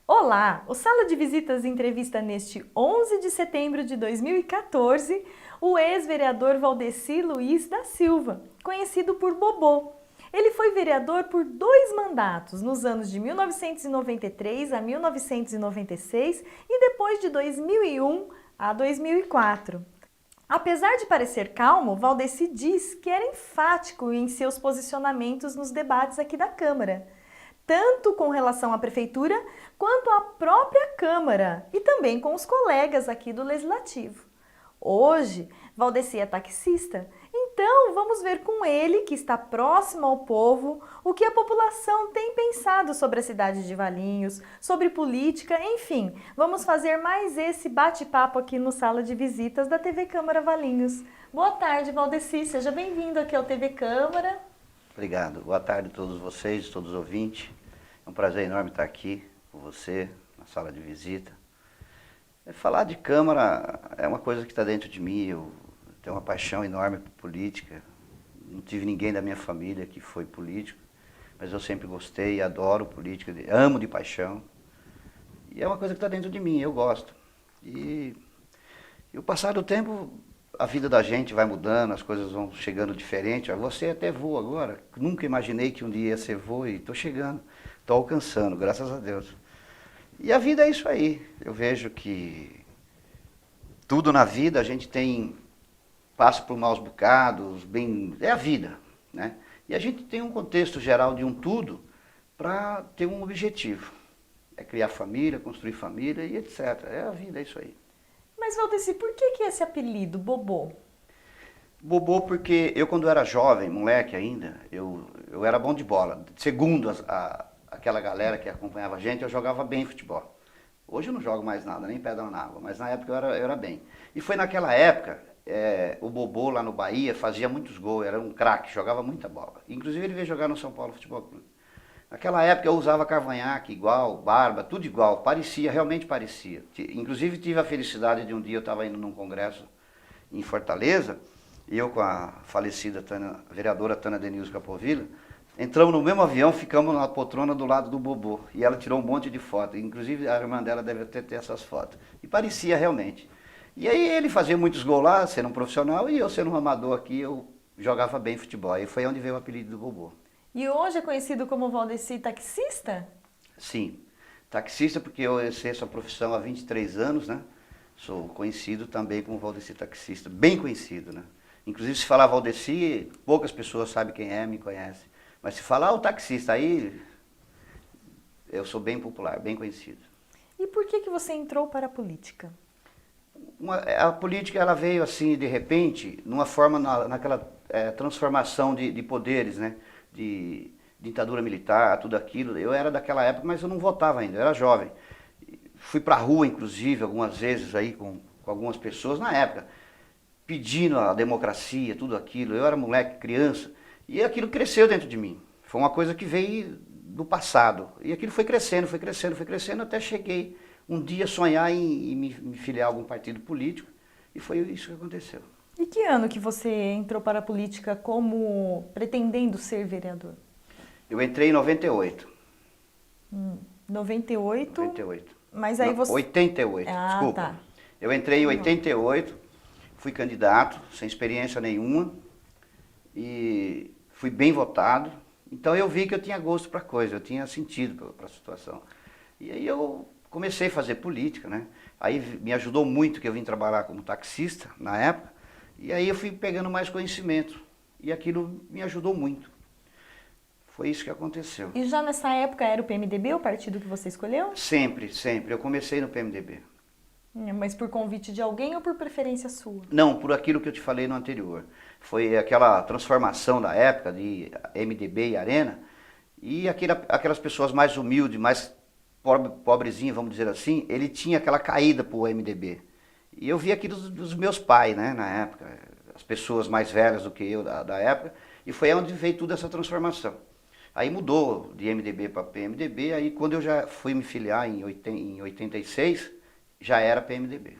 Olá! O Sala de Visitas entrevista neste 11 de setembro de 2014 o ex-vereador Valdeci Luiz da Silva, conhecido por Bobô. Ele foi vereador por 2 mandatos, nos anos de 1993 a 1996 e depois de 2001 a 2004. Apesar de parecer calmo, Valdeci diz que era enfático em seus posicionamentos nos debates aqui da Câmara, tanto com relação à Prefeitura quanto à própria Câmara e também com os colegas aqui do Legislativo. Hoje, Valdeci é taxista, então vamos ver com ele, que está próximo ao povo, o que a população tem pensado sobre a cidade de Valinhos, sobre política, enfim, vamos fazer mais esse bate-papo aqui no Sala de Visitas da TV Câmara Valinhos. Boa tarde, Valdeci, seja bem-vindo aqui ao TV Câmara. Obrigado. Boa tarde a todos vocês, todos os ouvintes. É um prazer enorme estar aqui com você, na sala de visita. Falar de Câmara é uma coisa que está dentro de mim. Eu tenho uma paixão enorme por política. Não tive ninguém da minha família que foi político, mas eu sempre gostei, adoro política, amo de paixão. E é uma coisa que está dentro de mim, eu gosto. E o passar do tempo, a vida da gente vai mudando, as coisas vão chegando diferente. Você até voa agora. Nunca imaginei que um dia ia ser voo e estou chegando, estou alcançando, graças a Deus. E a vida é isso aí. Eu vejo que tudo na vida a gente passa por maus bocados, é a vida, né? E a gente tem um contexto geral de um tudo para ter um objetivo. É criar família, construir família e etc. É a vida, é isso aí. Mas, Valdeci, por que esse apelido, Bobô? Bobô porque eu, quando era jovem, moleque ainda, eu era bom de bola. Segundo aquela galera que acompanhava a gente, eu jogava bem futebol. Hoje eu não jogo mais nada, nem pedra na água, mas na época eu era bem. E foi naquela época, o Bobô lá no Bahia fazia muitos gols, era um craque, jogava muita bola. Inclusive ele veio jogar no São Paulo Futebol Clube. Naquela época eu usava cavanhaque igual, barba, tudo igual, parecia, realmente parecia. Inclusive tive a felicidade de um dia, eu estava indo num congresso em Fortaleza, e eu com a falecida vereadora Tânia Denilson Capovilla, entramos no mesmo avião, ficamos na poltrona do lado do Bobô, e ela tirou um monte de fotos, inclusive a irmã dela deve até ter essas fotos, e parecia realmente. E aí ele fazia muitos gols lá, sendo um profissional, e eu sendo um amador aqui, eu jogava bem futebol, aí foi onde veio o apelido do Bobô. E hoje é conhecido como Valdeci taxista? Sim, taxista porque eu exerço a profissão há 23 anos, né? Sou conhecido também como Valdeci taxista, bem conhecido, né? Inclusive se falar Valdeci, poucas pessoas sabem quem é, me conhecem. Mas se falar o taxista, aí eu sou bem popular, bem conhecido. E por que você entrou para a política? A política ela veio assim, de repente, numa forma, naquela transformação de poderes, né? De ditadura militar, tudo aquilo. Eu era daquela época, mas eu não votava ainda, eu era jovem. Fui para a rua, inclusive, algumas vezes aí com algumas pessoas, na época, pedindo a democracia, tudo aquilo. Eu era moleque, criança, e aquilo cresceu dentro de mim. Foi uma coisa que veio do passado. E aquilo foi crescendo, foi crescendo, foi crescendo, até cheguei um dia sonhar em me filiar a algum partido político, e foi isso que aconteceu. E que ano que você entrou para a política como pretendendo ser vereador? Eu entrei em 98. 98? 98. Mas aí você... 88, desculpa. Tá. Eu entrei em 88, fui candidato, sem experiência nenhuma, e fui bem votado. Então eu vi que eu tinha gosto para a coisa, eu tinha sentido para a situação. E aí eu comecei a fazer política, né? Aí me ajudou muito que eu vim trabalhar como taxista na época, e aí eu fui pegando mais conhecimento, e aquilo me ajudou muito. Foi isso que aconteceu. E já nessa época era o PMDB o partido que você escolheu? Sempre, sempre. Eu comecei no PMDB. Mas por convite de alguém ou por preferência sua? Não, por aquilo que eu te falei no anterior. Foi aquela transformação da época de MDB e Arena, e aquelas pessoas mais humildes, mais pobrezinhas, vamos dizer assim, ele tinha aquela caída para o MDB. E eu vi aquilo dos meus pais, né, na época, as pessoas mais velhas do que eu da época, e foi onde veio toda essa transformação. Aí mudou de MDB para PMDB, aí quando eu já fui me filiar em 86, já era PMDB.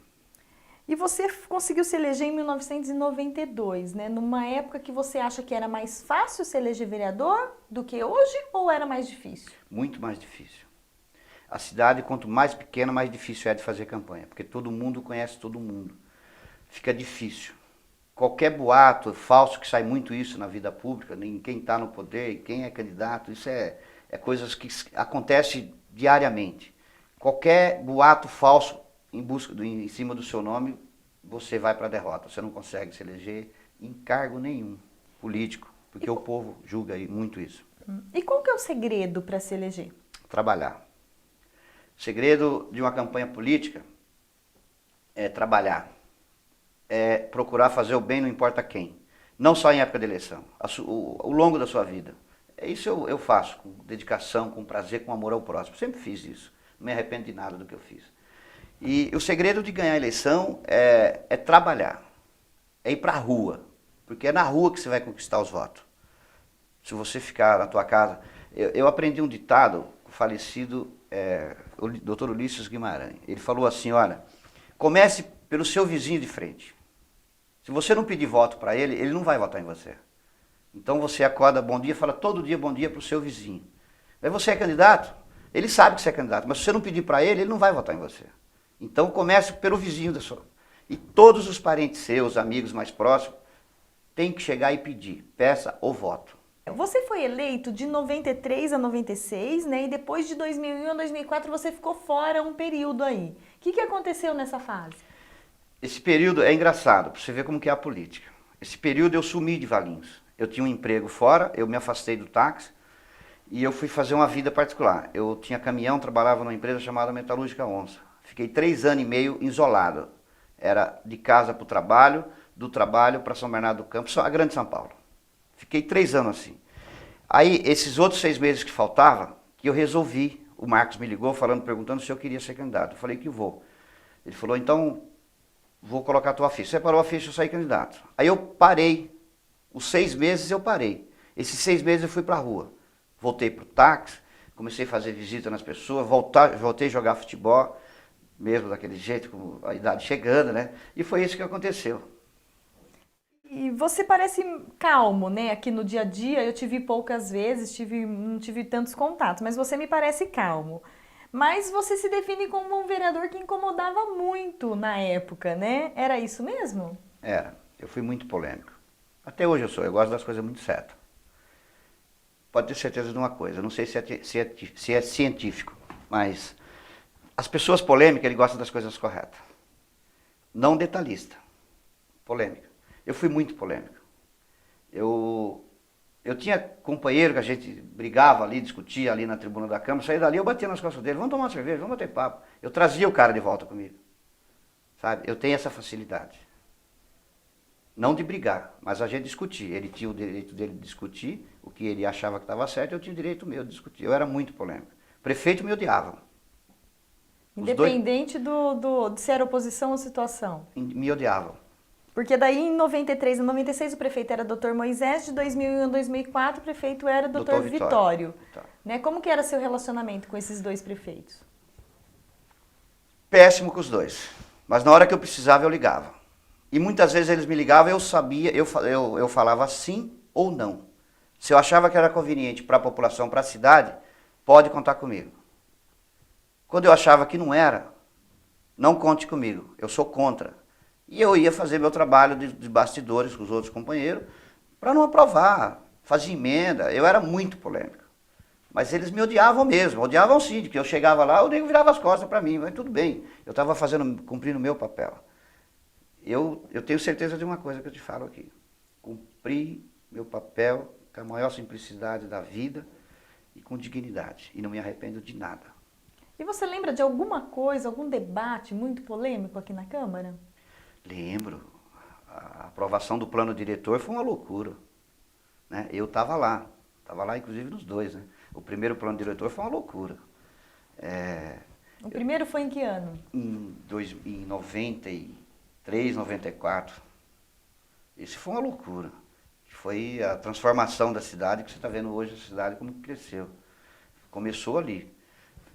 E você conseguiu se eleger em 1992, né? Numa época que você acha que era mais fácil se eleger vereador do que hoje ou era mais difícil? Muito mais difícil. A cidade, quanto mais pequena, mais difícil é de fazer campanha, porque todo mundo conhece todo mundo. Fica difícil. Qualquer boato falso, que sai muito isso na vida pública, em quem está no poder, quem é candidato, isso é coisas que acontecem diariamente. Qualquer boato falso em cima do seu nome, você vai para a derrota. Você não consegue se eleger em cargo nenhum político, porque o povo julga muito isso. E qual que é o segredo para se eleger? Trabalhar. O segredo de uma campanha política é trabalhar. É procurar fazer o bem, não importa quem. Não só em época de eleição, ao longo da sua vida. Isso eu faço com dedicação, com prazer, com amor ao próximo. Sempre fiz isso. Não me arrependo de nada do que eu fiz. E o segredo de ganhar a eleição é trabalhar. É ir para a rua. Porque é na rua que você vai conquistar os votos. Se você ficar na tua casa... Eu aprendi um ditado com o falecido o Dr. Ulisses Guimarães. Ele falou assim, olha, comece pelo seu vizinho de frente. Se você não pedir voto para ele, ele não vai votar em você. Então você acorda bom dia, fala todo dia bom dia para o seu vizinho. Aí você é candidato, ele sabe que você é candidato, mas se você não pedir para ele, ele não vai votar em você. Então comece pelo vizinho da sua. E todos os parentes seus, amigos mais próximos, têm que chegar e pedir, peça o voto. Você foi eleito de 93 a 96, né? E depois de 2001 a 2004 você ficou fora um período aí. O que aconteceu nessa fase? Esse período é engraçado, para você ver como que é a política. Esse período eu sumi de Valinhos. Eu tinha um emprego fora, eu me afastei do táxi e eu fui fazer uma vida particular. Eu tinha caminhão, trabalhava numa empresa chamada Metalúrgica Onça. Fiquei 3 anos e meio isolado. Era de casa para o trabalho, do trabalho para São Bernardo do Campo, a Grande São Paulo. Fiquei 3 anos assim. Aí, esses outros 6 meses que faltava, que eu resolvi, o Marcos me ligou perguntando se eu queria ser candidato. Eu falei que vou. Ele falou, então, vou colocar a tua ficha. Separou a ficha, eu saí candidato. Aí eu parei. Os 6 meses eu parei. Esses 6 meses eu fui para a rua. Voltei para o táxi, comecei a fazer visita nas pessoas, voltei a jogar futebol, mesmo daquele jeito, com a idade chegando, né? E foi isso que aconteceu. E você parece calmo, né? Aqui no dia a dia, eu te vi poucas vezes, não tive tantos contatos, mas você me parece calmo. Mas você se define como um vereador que incomodava muito na época, né? Era isso mesmo? Era. Eu fui muito polêmico. Até hoje eu gosto das coisas muito certas. Pode ter certeza de uma coisa, não sei se é científico, mas as pessoas polêmicas, eles gostam das coisas corretas. Não detalhista. Polêmica. Eu fui muito polêmico. Eu tinha companheiro que a gente brigava ali, discutia ali na tribuna da Câmara, saía dali, eu batia nas costas dele, vamos tomar uma cerveja, vamos bater papo. Eu trazia o cara de volta comigo. Sabe? Eu tenho essa facilidade. Não de brigar, mas a gente discutir. Ele tinha o direito dele de discutir o que ele achava que estava certo, eu tinha o direito meu de discutir. Eu era muito polêmico. O prefeito me odiava. Independente de se era oposição ou situação? Me odiavam. Porque daí em 93 e 96 o prefeito era Dr. Moisés, de 2001 a 2004 o prefeito era Dr. Vitório. Tá. Né? Como que era seu relacionamento com esses dois prefeitos? Péssimo com os dois. Mas na hora que eu precisava eu ligava. E muitas vezes eles me ligavam, eu sabia, eu falava sim ou não. Se eu achava que era conveniente para a população, para a cidade, pode contar comigo. Quando eu achava que não era, não conte comigo, eu sou contra. E eu ia fazer meu trabalho de bastidores com os outros companheiros para não aprovar, fazer emenda. Eu era muito polêmico. Mas eles me odiavam mesmo, odiavam sim, de que eu chegava lá, o nego virava as costas para mim, mas tudo bem, eu estava cumprindo o meu papel. Eu tenho certeza de uma coisa que eu te falo aqui. Cumpri meu papel com a maior simplicidade da vida e com dignidade. E não me arrependo de nada. E você lembra de alguma coisa, algum debate muito polêmico aqui na Câmara? Lembro. A aprovação do plano diretor foi uma loucura. Né? Eu estava lá inclusive nos dois. Né? O primeiro plano diretor foi uma loucura. O primeiro foi em que ano? Em 93, 94. Isso foi uma loucura. foi a transformação da cidade, que você está vendo hoje a cidade como cresceu. Começou ali.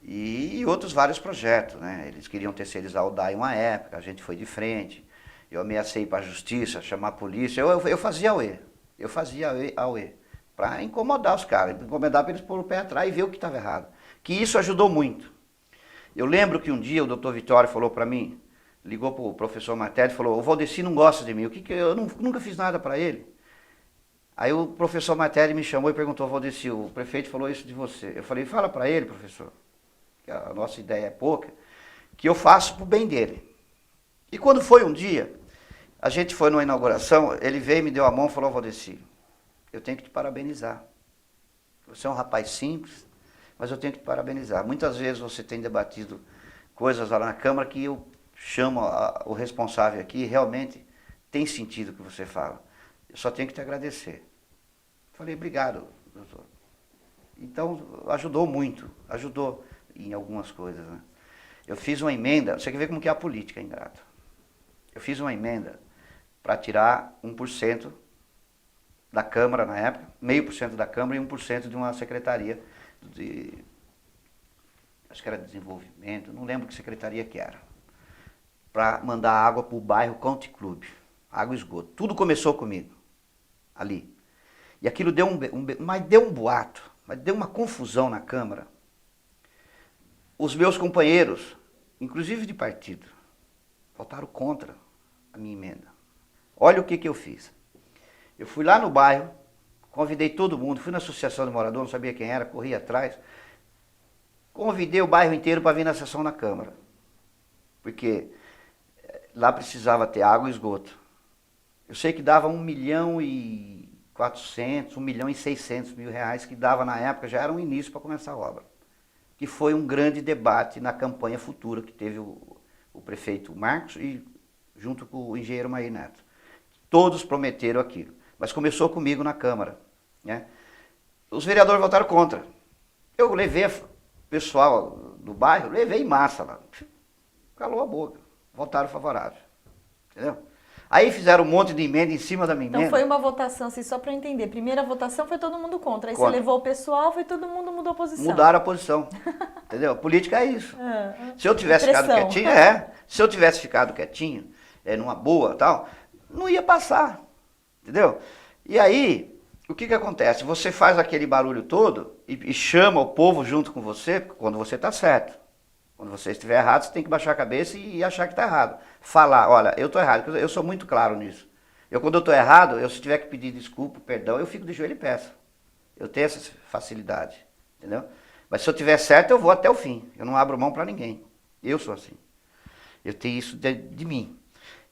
E outros vários projetos, né? Eles queriam terceirizar o DAI uma época, a gente foi de frente. Eu ameacei para a justiça, chamar a polícia. Eu fazia AUE. Eu fazia AUE. Para incomodar os caras, incomodar para eles pôr o pé atrás e ver o que estava errado. Que isso ajudou muito. Eu lembro que um dia o doutor Vitório falou para mim, ligou para o professor Martelli e falou, o Valdeci não gosta de mim, eu nunca fiz nada para ele. Aí o professor Martelli me chamou e perguntou, Valdeci, o prefeito falou isso de você. Eu falei, fala para ele, professor, que a nossa ideia é pouca, que eu faço para o bem dele. E quando foi um dia, a gente foi numa inauguração, ele veio, me deu a mão e falou, Valdeci, eu tenho que te parabenizar. Você é um rapaz simples, mas eu tenho que te parabenizar. Muitas vezes você tem debatido coisas lá na Câmara que eu chamo o responsável aqui, realmente tem sentido o que você fala. Eu só tenho que te agradecer. Falei, obrigado, doutor. Então, ajudou muito, ajudou em algumas coisas, né? Eu fiz uma emenda, você quer ver como que é a política, ingrato. Eu fiz uma emenda para tirar 1% da Câmara na época, 0,5% da Câmara e 1% de uma secretaria de, acho que era desenvolvimento, não lembro que secretaria que era, para mandar água para o bairro Country Club, água e esgoto. Tudo começou comigo, ali. E aquilo deu mas deu um boato, mas deu uma confusão na Câmara. Os meus companheiros, inclusive de partido, votaram contra a minha emenda. Olha o que eu fiz. Eu fui lá no bairro, convidei todo mundo, fui na associação de moradores, não sabia quem era, corri atrás. Convidei o bairro inteiro para vir na sessão na Câmara. Porque lá precisava ter água e esgoto. Eu sei que dava 1.400.000, 1.600.000 reais, que dava na época, já era um início para começar a obra. Que foi um grande debate na campanha futura que teve o prefeito Marcos e junto com o engenheiro Mair Neto. Todos prometeram aquilo. Mas começou comigo na Câmara, né? Os vereadores votaram contra. Eu levei o pessoal do bairro, levei em massa lá. Calou a boca. Votaram favorável. Entendeu? Aí fizeram um monte de emenda em cima da minha emenda. Então foi uma votação, assim, só para eu entender. Primeira votação foi todo mundo contra. Aí Contra. você levou o pessoal, foi todo mundo mudou a posição. Mudaram a posição. Entendeu? Política é isso. Se eu tivesse Pressão. ficado quietinho, se eu tivesse ficado quietinho, numa boa tal, não ia passar. Entendeu? E aí, o que acontece? Você faz aquele barulho todo e chama o povo junto com você quando você está certo. Quando você estiver errado, você tem que baixar a cabeça e achar que está errado. Falar, olha, eu estou errado, eu sou muito claro nisso. Quando eu estou errado, se tiver que pedir desculpa, perdão, eu fico de joelho e peço. Eu tenho essa facilidade, entendeu? Mas se eu estiver certo, eu vou até o fim. Eu não abro mão para ninguém. Eu sou assim. Eu tenho isso de mim.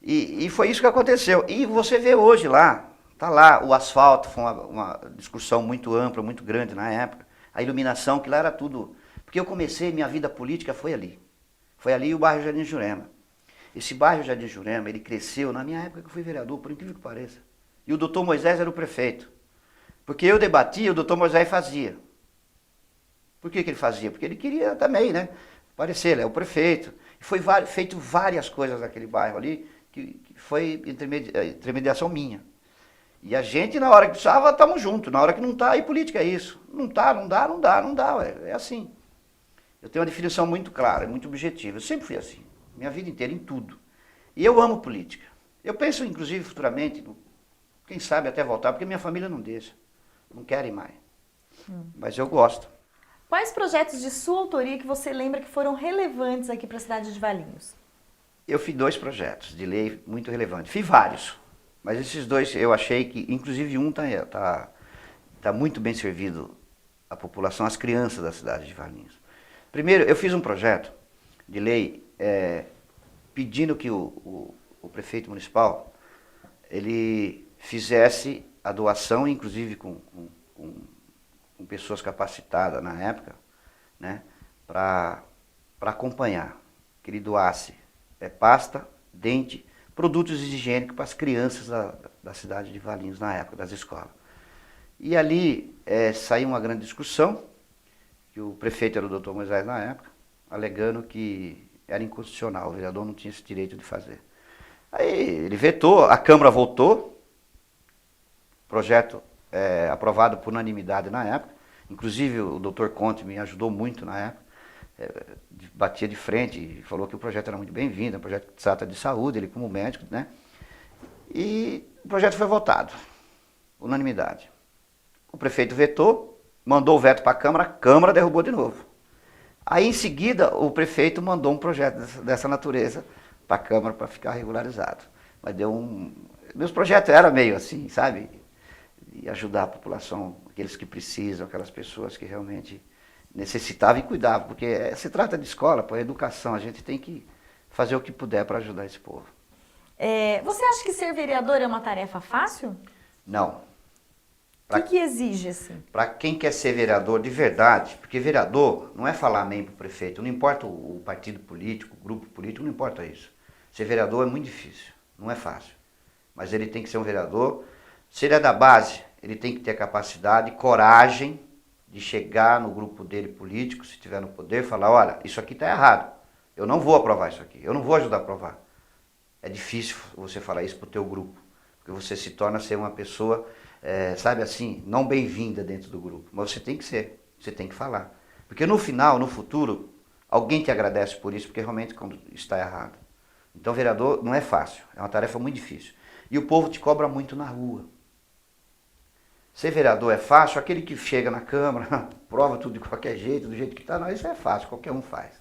E foi isso que aconteceu. E você vê hoje lá, tá lá, o asfalto, foi uma discussão muito ampla, muito grande na época. A iluminação, que lá era tudo. Porque eu comecei, minha vida política foi ali. Foi ali o bairro Jardim Jurema. Esse bairro Jardim Jurema, ele cresceu na minha época que eu fui vereador, por incrível que pareça. E o doutor Moisés era o prefeito. Porque eu debatia, o doutor Moisés fazia. Por que ele fazia? Porque ele queria também, né? Aparecer, ele é o prefeito. E foi feito várias coisas naquele bairro ali, que foi intermediação minha. E a gente, na hora que precisava, estamos juntos. Na hora que não está, aí política é isso. Não dá. É assim. Eu tenho uma definição muito clara, muito objetiva. Eu sempre fui assim. Minha vida inteira, em tudo. E eu amo política. Eu penso, inclusive, futuramente, quem sabe até voltar, porque minha família não deixa. Não querem mais. Mas eu gosto. Quais projetos de sua autoria que você lembra que foram relevantes aqui para a cidade de Valinhos? Eu fiz 2 projetos de lei muito relevantes. Fiz vários. Mas esses 2 eu achei que, inclusive um tá muito bem servido à população, às crianças da cidade de Valinhos. Primeiro, eu fiz um projeto de lei pedindo que o prefeito municipal ele fizesse a doação, inclusive com pessoas capacitadas na época, né, para acompanhar, que ele doasse pasta, dente, produtos higiênicos para as crianças da cidade de Valinhos na época, das escolas. E ali saiu uma grande discussão, que o prefeito era o doutor Moisés na época, alegando que era inconstitucional, o vereador não tinha esse direito de fazer. Aí ele vetou, a Câmara votou, projeto aprovado por unanimidade na época, inclusive o Dr. Conte me ajudou muito na época, batia de frente e falou que o projeto era muito bem-vindo, é um projeto que trata de saúde, ele como médico, né? E o projeto foi votado, unanimidade. O prefeito vetou, mandou o veto para a Câmara derrubou de novo. Aí em seguida o prefeito mandou um projeto dessa natureza para a Câmara para ficar regularizado. Mas meus projetos eram meio assim, sabe? E ajudar a população, aqueles que precisam, aquelas pessoas que realmente necessitavam e cuidavam, porque se trata de escola, por educação, a gente tem que fazer o que puder para ajudar esse povo. Você acha que ser vereador é uma tarefa fácil? Não. O que exige, assim? Para quem quer ser vereador de verdade, porque vereador não é falar amém para o prefeito, não importa o partido político, o grupo político, não importa isso. Ser vereador é muito difícil, não é fácil. Mas ele tem que ser um vereador. Se ele é da base, ele tem que ter capacidade, coragem de chegar no grupo dele político, se estiver no poder, falar, olha, isso aqui está errado, eu não vou aprovar isso aqui, eu não vou ajudar a aprovar. É difícil você falar isso para o teu grupo, porque você se torna ser uma pessoa, sabe assim, não bem-vinda dentro do grupo. Mas você tem que ser, você tem que falar. Porque no final, no futuro, alguém te agradece por isso, porque realmente quando está errado. Então vereador não é fácil, é uma tarefa muito difícil. E o povo te cobra muito na rua. Ser vereador é fácil, aquele que chega na Câmara, prova tudo de qualquer jeito, do jeito que está, não, isso é fácil, qualquer um faz.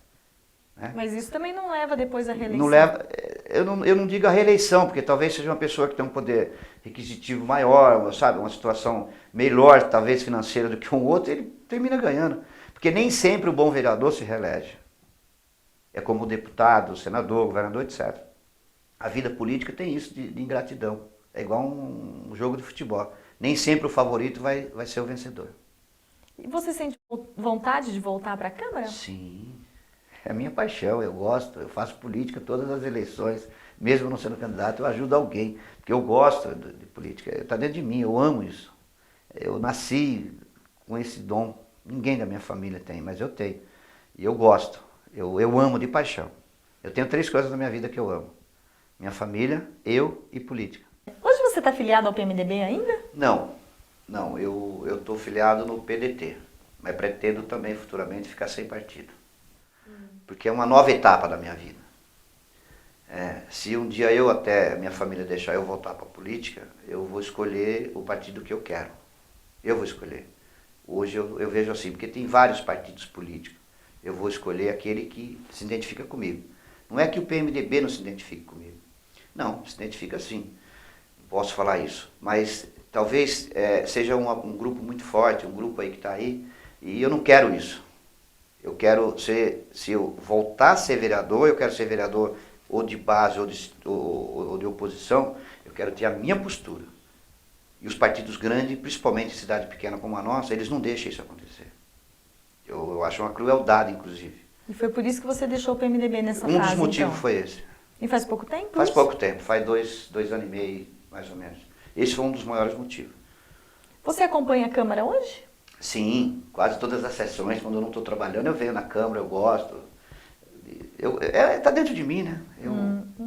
Né? Mas isso também não leva depois à reeleição. Não leva, eu não digo a reeleição, porque talvez seja uma pessoa que tem um poder requisitivo maior, sabe, uma situação melhor, talvez financeira do que um outro, ele termina ganhando. Porque nem sempre o bom vereador se reelege. É como o deputado, o senador, o governador, etc. A vida política tem isso de ingratidão. É igual um jogo de futebol. Nem sempre o favorito vai ser o vencedor. E você sente vontade de voltar para a Câmara? Sim, é a minha paixão, eu gosto, eu faço política todas as eleições, mesmo não sendo candidato, eu ajudo alguém, porque eu gosto de política, está dentro de mim, eu amo isso. Eu nasci com esse dom, ninguém da minha família tem, mas eu tenho. E eu gosto, eu amo de paixão. Eu tenho 3 coisas na minha vida que eu amo. Minha família, eu e política. Hoje você está filiado ao PMDB ainda? Não, eu estou filiado no PDT, mas pretendo também futuramente ficar sem partido. Porque é uma nova etapa da minha vida. Se um dia minha família deixar eu voltar para a política, eu vou escolher o partido que eu quero. Eu vou escolher. Hoje eu vejo assim, porque tem vários partidos políticos. Eu vou escolher aquele que se identifica comigo. Não é que o PMDB não se identifique comigo. Não, se identifica sim. Posso falar isso. Mas talvez seja um grupo muito forte, um grupo aí que está aí, e eu não quero isso. Eu quero ser, se eu voltar a ser vereador, eu quero ser vereador ou de base ou de oposição, eu quero ter a minha postura. E os partidos grandes, principalmente em cidade pequena como a nossa, eles não deixam isso acontecer. Eu acho uma crueldade, inclusive. E foi por isso que você deixou o PMDB nessa fase, Um dos motivos então? foi esse. E faz pouco tempo? Faz pouco tempo, faz 2 anos e meio, mais ou menos. Esse foi um dos maiores motivos. Você acompanha a Câmara hoje? Sim, quase todas as sessões, quando eu não estou trabalhando, eu venho na Câmara, eu gosto. Está dentro de mim, né?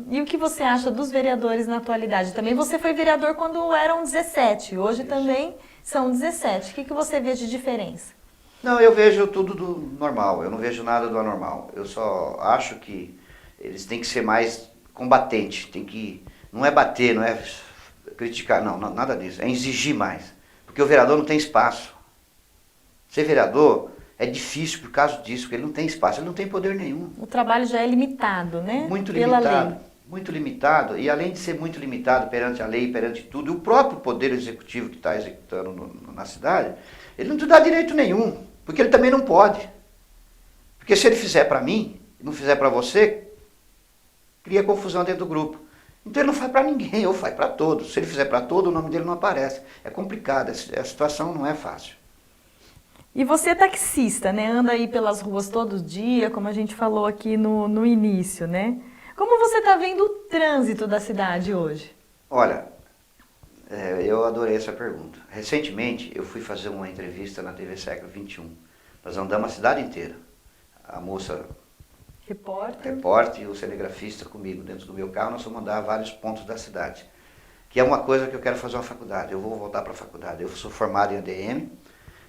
E o que você acha dos vereadores na atualidade? Também você foi vereador quando eram 17, hoje também são 17. O que você vê de diferença? Não, eu vejo tudo do normal, eu não vejo nada do anormal. Eu só acho que eles têm que ser mais combatentes, não é bater, não é criticar, não, nada disso, é exigir mais. Porque o vereador não tem espaço. Ser vereador é difícil por causa disso, porque ele não tem espaço, ele não tem poder nenhum. O trabalho já é limitado, né? Muito Pela limitado, lei. muito limitado, e além de ser muito limitado perante a lei, perante tudo, e o próprio poder executivo que está executando na cidade, ele não te dá direito nenhum, porque ele também não pode. Porque se ele fizer para mim, e não fizer para você, cria confusão dentro do grupo. Então ele não faz para ninguém, ou faz para todos. Se ele fizer para todos, o nome dele não aparece. É complicado, a situação não é fácil. E você é taxista, né? Anda aí pelas ruas todo dia, como a gente falou aqui no início, né? Como você está vendo o trânsito da cidade hoje? Olha, eu adorei essa pergunta. Recentemente, eu fui fazer uma entrevista na TV Século XXI. Nós andamos a cidade inteira. A moça Repórter. e o cinegrafista comigo dentro do meu carro, nós fomos andar a vários pontos da cidade. que é uma coisa que eu quero fazer uma faculdade. Eu vou voltar para a faculdade. Eu sou formado em ADM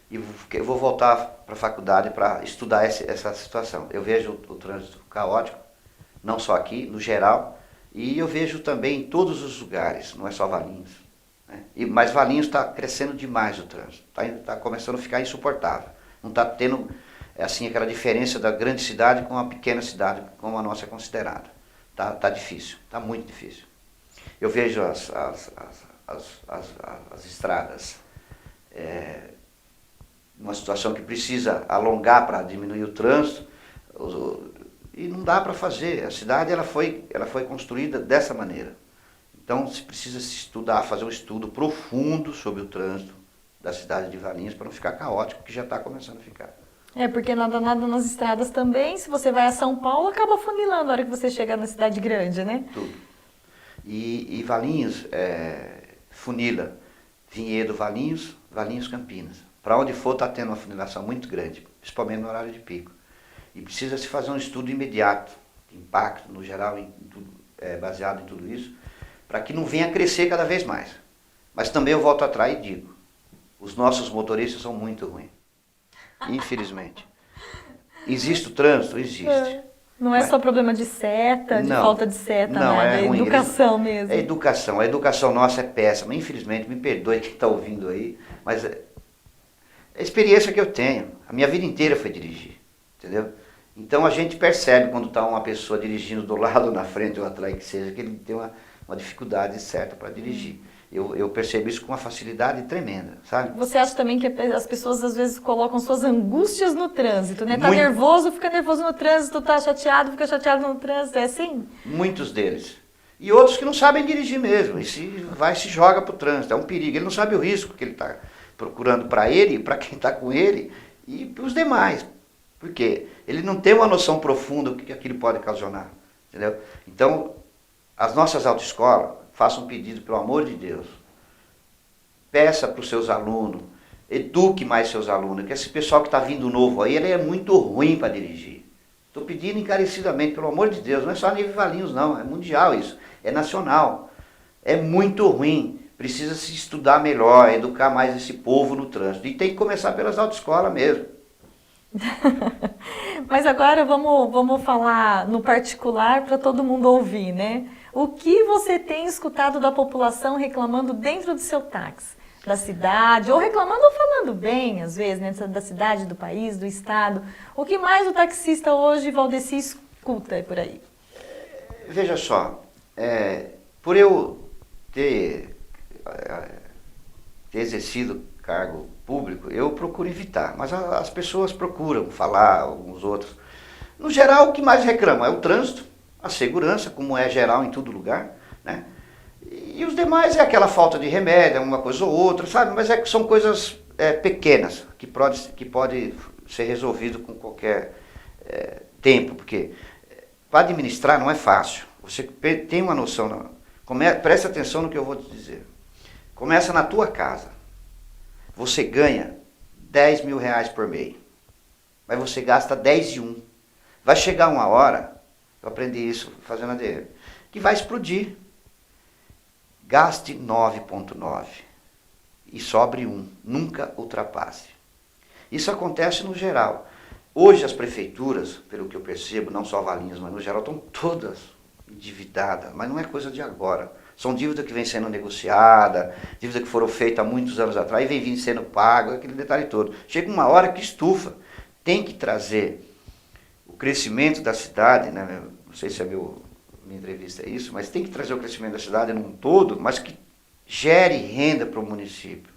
e eu vou voltar para a faculdade para estudar essa situação. Eu vejo o trânsito caótico, não só aqui, no geral, e eu vejo também em todos os lugares, não é só Valinhos. Né? Mas Valinhos está crescendo demais o trânsito, está começando a ficar insuportável. Não está tendo assim, aquela diferença da grande cidade com a pequena cidade, como a nossa é considerada. Tá difícil, está muito difícil. Eu vejo as estradas numa situação que precisa alongar para diminuir o trânsito, e não dá para fazer. A cidade ela foi construída dessa maneira. Então se precisa se estudar, fazer um estudo profundo sobre o trânsito da cidade de Valinhos para não ficar caótico, que já está começando a ficar. Porque nada nas estradas também, se você vai a São Paulo, acaba funilando na hora que você chega na cidade grande, né? Tudo. E Valinhos funila Vinhedo, Valinhos, Valinhos, Campinas. Para onde for está tendo uma funilação muito grande, principalmente no horário de pico. E precisa se fazer um estudo imediato, de impacto no geral, baseado em tudo isso, para que não venha crescer cada vez mais. Mas também eu volto atrás e digo, os nossos motoristas são muito ruins. Infelizmente. Existe o trânsito? Existe. Não é só problema de seta, de falta de seta, não, né? É ruim. Educação mesmo. É educação. A educação nossa é péssima. Infelizmente, me perdoe quem está ouvindo aí, mas é a experiência que eu tenho. A minha vida inteira foi dirigir, entendeu? Então a gente percebe quando está uma pessoa dirigindo do lado, na frente ou atrás, que seja, que ele tem uma dificuldade certa para dirigir. Eu percebo isso com uma facilidade tremenda, sabe? Você acha também que as pessoas às vezes colocam suas angústias no trânsito, né? Tá Muito. nervoso, fica nervoso no trânsito, tá chateado, fica chateado no trânsito, é assim? Muitos deles. E outros que não sabem dirigir mesmo, e se joga para o trânsito, é um perigo. Ele não sabe o risco que ele está procurando para ele, para quem está com ele e para os demais. Por quê? Ele não tem uma noção profunda do que aquilo pode ocasionar, entendeu? Então, as nossas autoescolas, faça um pedido, pelo amor de Deus. Peça para os seus alunos, eduque mais seus alunos, que esse pessoal que está vindo novo aí, ele é muito ruim para dirigir. Estou pedindo encarecidamente, pelo amor de Deus, não é só a nível Valinhos não, é mundial isso, é nacional. É muito ruim, precisa se estudar melhor, educar mais esse povo no trânsito. E tem que começar pelas autoescolas mesmo. Mas agora vamos falar no particular para todo mundo ouvir, né? O que você tem escutado da população reclamando dentro do seu táxi? Da cidade, ou reclamando ou falando bem, às vezes, né? Da cidade, do país, do estado. O que mais o taxista hoje, Valdeci, escuta por aí? Veja só, por eu ter exercido cargo público, eu procuro evitar, mas as pessoas procuram falar, alguns outros. No geral, o que mais reclama é o trânsito, a segurança, como é geral em todo lugar, né? E os demais é aquela falta de remédio, uma coisa ou outra, sabe? Mas são coisas pequenas, que pode ser resolvido com qualquer tempo, porque para administrar não é fácil. Você tem uma noção, presta atenção no que eu vou te dizer. Começa na tua casa. Você ganha 10 mil reais por mês, mas você gasta 10 e 1. Vai chegar uma hora, eu aprendi isso fazendo ADM, que vai explodir. Gaste 9,9 e sobre 1, nunca ultrapasse. Isso acontece no geral. Hoje as prefeituras, pelo que eu percebo, não só Valinhos, mas no geral, estão todas endividadas, mas não é coisa de agora. São dívidas que vêm sendo negociadas, dívidas que foram feitas há muitos anos atrás e vem vindo sendo pago, aquele detalhe todo. Chega uma hora que estufa. Tem que trazer o crescimento da cidade, né? Não sei se minha entrevista é isso, mas tem que trazer o crescimento da cidade num todo, mas que gere renda para o município,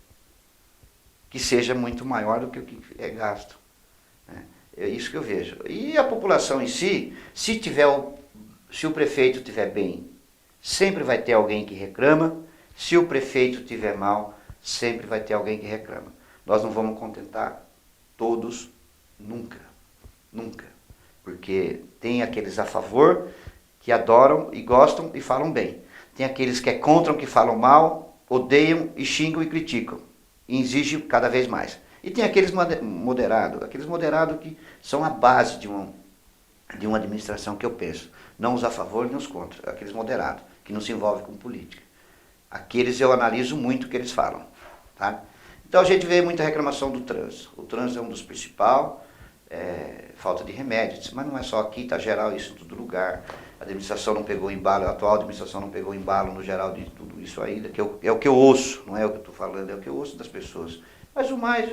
que seja muito maior do que o que é gasto. Né? É isso que eu vejo. E a população em si, se o prefeito estiver bem, sempre vai ter alguém que reclama. Se o prefeito estiver mal, sempre vai ter alguém que reclama. Nós não vamos contentar todos nunca. Nunca. Porque tem aqueles a favor, que adoram e gostam e falam bem. Tem aqueles que contra, que falam mal, odeiam e xingam e criticam. E exigem cada vez mais. E tem aqueles moderados que são a base de uma administração que eu penso. Não os a favor nem os contra. Aqueles moderados, que não se envolvem com política. Aqueles eu analiso muito o que eles falam, tá? Então a gente vê muita reclamação do trânsito. O trânsito é um dos principais, falta de remédios, mas não é só aqui, tá geral isso em todo lugar. A administração não pegou embalo, a atual administração não pegou embalo no geral de tudo isso ainda, que é o que eu ouço, não é o que eu estou falando, é o que eu ouço das pessoas. Mas o mais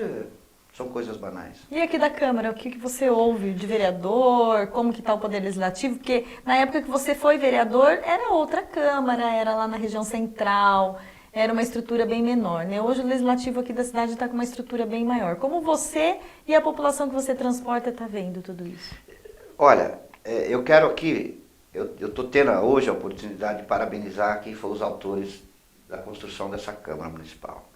são coisas banais. E aqui da Câmara, o que você ouve de vereador? Como que está o Poder Legislativo? Porque na época que você foi vereador, era outra Câmara, era lá na região central, era uma estrutura bem menor, né? Hoje o Legislativo aqui da cidade está com uma estrutura bem maior. Como você e a população que você transporta está vendo tudo isso? Olha, eu quero aqui, eu estou tendo hoje a oportunidade de parabenizar quem foram os autores da construção dessa Câmara Municipal.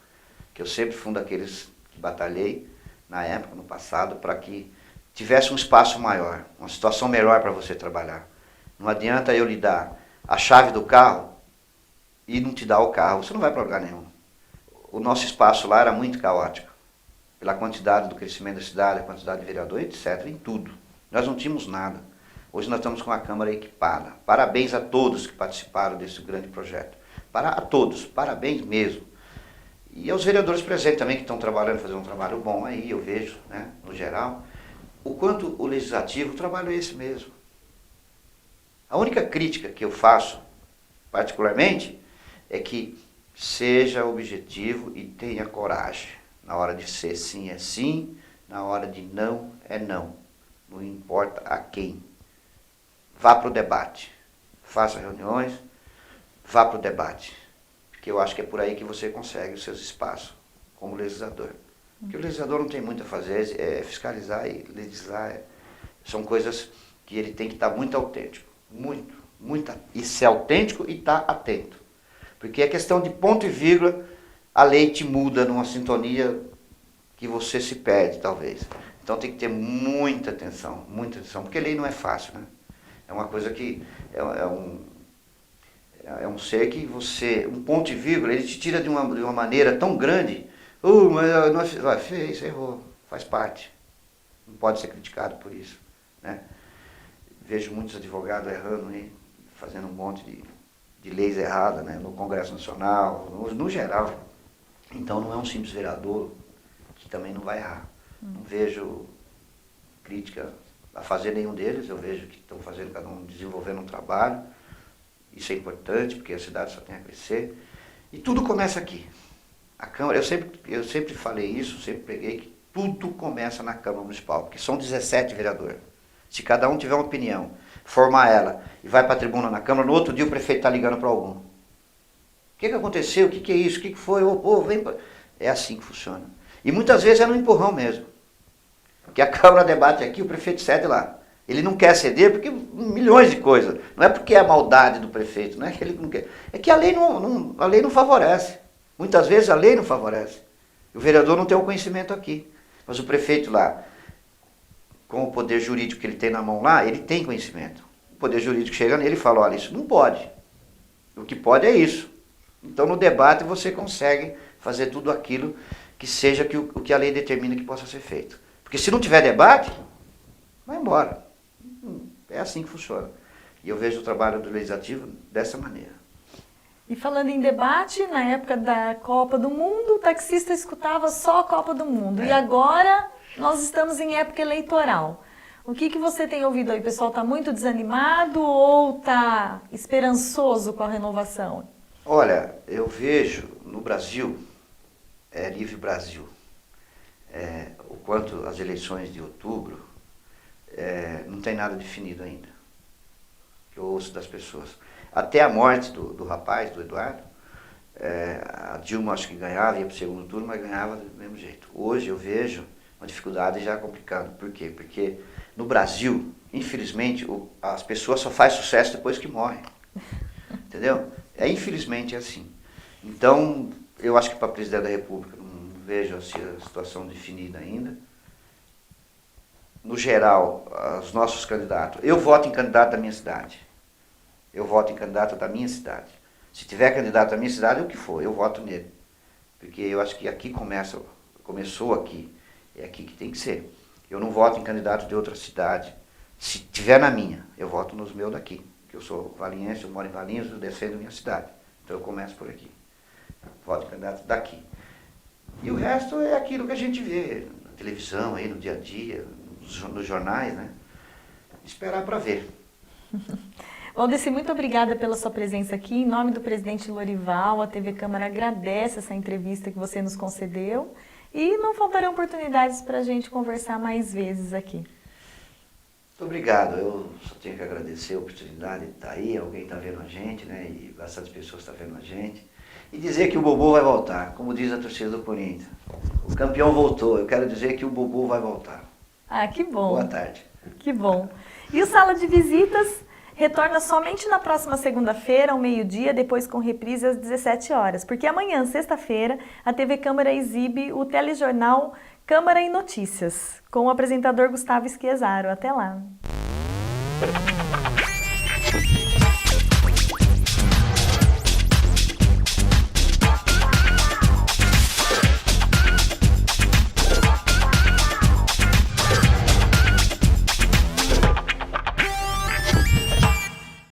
Que eu sempre fui um daqueles que batalhei, na época, no passado, para que tivesse um espaço maior, uma situação melhor para você trabalhar. Não adianta eu lhe dar a chave do carro e não te dar o carro, você não vai para lugar nenhum. O nosso espaço lá era muito caótico, pela quantidade do crescimento da cidade, a quantidade de vereadores, etc., em tudo. Nós não tínhamos nada. Hoje nós estamos com a Câmara equipada. Parabéns a todos que participaram desse grande projeto. A todos, parabéns mesmo. E aos vereadores presentes também que estão trabalhando, fazendo um trabalho bom aí, eu vejo, né, no geral. O quanto o Legislativo, o trabalho é esse mesmo. A única crítica que eu faço, particularmente, é que seja objetivo e tenha coragem. Na hora de ser sim é sim, na hora de não é não. Não importa a quem. Vá para o debate. Faça reuniões, vá para o debate. Porque eu acho que é por aí que você consegue os seus espaços como legislador. Porque o legislador não tem muito a fazer, é fiscalizar e legislar. São coisas que ele tem que estar muito autêntico. Muito. E ser autêntico e estar atento. Porque é questão de ponto e vírgula, a lei te muda numa sintonia que você se perde, talvez. Então tem que ter muita atenção, porque lei não é fácil, né? É uma coisa que é um ser que você, um ponto e vírgula, ele te tira de uma maneira tão grande, mas não fez, errou, faz parte. Não pode ser criticado por isso, né? Vejo muitos advogados errando aí, fazendo um monte de leis erradas, né, no Congresso Nacional, no geral. Então não é um simples vereador que também não vai errar. Não vejo crítica a fazer nenhum deles, eu vejo que estão fazendo, cada um desenvolvendo um trabalho. Isso é importante, porque a cidade só tem a crescer. E tudo começa aqui. A Câmara, eu sempre falei isso, sempre preguei que tudo começa na Câmara Municipal, porque são 17 vereadores. Se cada um tiver uma opinião, formar ela e vai para a tribuna na Câmara, no outro dia o prefeito está ligando para algum. O que aconteceu? O que é isso? O que foi? Vem pra... É assim que funciona. E muitas vezes é no empurrão mesmo. Porque a Câmara debate aqui, o prefeito cede lá. Ele não quer ceder porque milhões de coisas. Não é porque é a maldade do prefeito, não é que ele não quer. É que a lei não favorece. Muitas vezes a lei não favorece. O vereador não tem o conhecimento aqui. Mas o prefeito lá, com o poder jurídico que ele tem na mão lá, ele tem conhecimento. O poder jurídico chega nele e fala, olha, isso não pode. O que pode é isso. Então no debate você consegue fazer tudo aquilo que seja o que a lei determina que possa ser feito. Porque se não tiver debate, vai embora. É assim que funciona. E eu vejo o trabalho do Legislativo dessa maneira. E falando em debate, na época da Copa do Mundo, o taxista escutava só a Copa do Mundo. E agora nós estamos em época eleitoral. O que você tem ouvido aí? O pessoal está muito desanimado ou está esperançoso com a renovação? Olha, eu vejo no Brasil, Livre Brasil, o quanto as eleições de outubro, não tem nada definido ainda. Que eu ouço das pessoas. Até a morte do rapaz, do Eduardo, a Dilma acho que ganhava, ia para o segundo turno, mas ganhava do mesmo jeito. Hoje eu vejo uma dificuldade já complicada. Por quê? Porque no Brasil, infelizmente, as pessoas só fazem sucesso depois que morrem. Entendeu? Infelizmente é assim. Então, eu acho que para presidente da República não vejo assim, a situação definida ainda. No geral, os nossos candidatos, eu voto em candidato da minha cidade. Eu voto em candidato da minha cidade. Se tiver candidato da minha cidade, o que for, eu voto nele. Porque eu acho que aqui começou aqui. É aqui que tem que ser. Eu não voto em candidato de outra cidade. Se tiver na minha, eu voto nos meus daqui. Porque eu sou valiense, eu moro em Valinhos, eu defendo minha cidade. Então eu começo por aqui. voto de candidato daqui. E o resto é aquilo que a gente vê na televisão, aí, no dia a dia, nos jornais, né? Esperar para ver. Valdeci, muito obrigada pela sua presença aqui. Em nome do presidente Lorival, a TV Câmara agradece essa entrevista que você nos concedeu e não faltarão oportunidades para a gente conversar mais vezes aqui. Muito obrigado. Eu só tenho que agradecer a oportunidade de estar aí, alguém está vendo a gente, né? E bastante pessoas estão vendo a gente. E dizer que o Bobô vai voltar, como diz a torcida do Corinthians. O campeão voltou, eu quero dizer que o Bobô vai voltar. Ah, que bom. Boa tarde. Que bom. E o Sala de Visitas retorna somente na próxima segunda-feira, ao meio-dia, depois com reprise às 17 horas. Porque amanhã, sexta-feira, a TV Câmara exibe o telejornal Câmara em Notícias, com o apresentador Gustavo Schiesaro. Até lá.